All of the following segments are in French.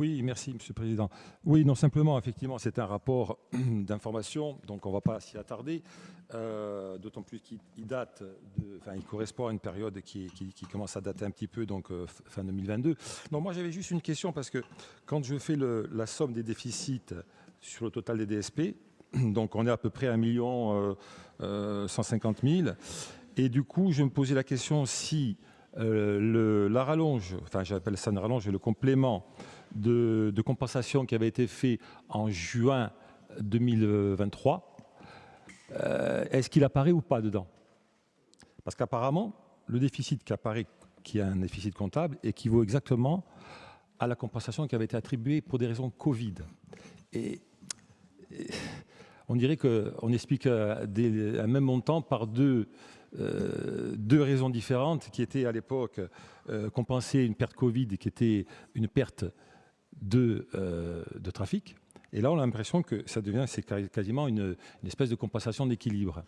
Oui, merci, Monsieur le Président. Oui, non, simplement, effectivement, c'est un rapport d'information, donc on ne va pas s'y attarder, d'autant plus qu'il date, enfin, il correspond à une période qui commence à dater un petit peu, donc fin 2022. Non, moi j'avais juste une question, parce que quand je fais la somme des déficits sur le total des DSP, donc on est à peu près à 1 150 000, et du coup, je me posais la question si la rallonge, enfin j'appelle ça une rallonge, le complément de compensation qui avait été fait en juin 2023, est-ce qu'il apparaît ou pas dedans? Parce qu'apparemment, le déficit qui apparaît, qui est un déficit comptable, équivaut exactement à la compensation qui avait été attribuée pour des raisons Covid. Et on dirait qu'on explique un même montant par deux raisons différentes qui étaient à l'époque compenser une perte Covid qui était une perte de trafic. Et là, on a l'impression que ça devient quasiment une espèce de compensation d'équilibre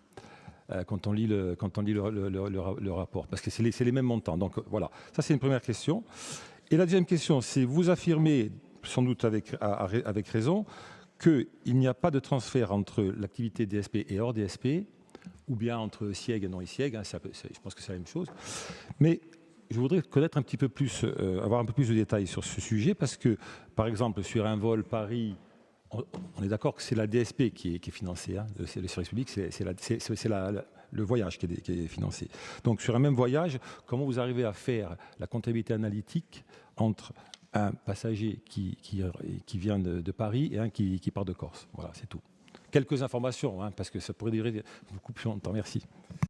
quand on lit le rapport, parce que c'est les mêmes montants. Donc voilà, ça c'est une première question. Et la deuxième question, c'est vous affirmez, sans doute avec raison, qu'il n'y a pas de transfert entre l'activité DSP et hors DSP, ou bien entre SIEG et non-SIEG, hein, je pense que c'est la même chose. Mais je voudrais connaître un petit peu plus, avoir un peu plus de détails sur ce sujet, parce que, par exemple, sur un vol Paris, on est d'accord que c'est la DSP qui est financée, hein, le service public, c'est le voyage qui est financé. Donc, sur un même voyage, comment vous arrivez à faire la comptabilité analytique entre un passager qui vient de Paris et un qui part de Corse? Voilà, c'est tout. Quelques informations, hein, parce que ça pourrait durer beaucoup plus longtemps. Merci.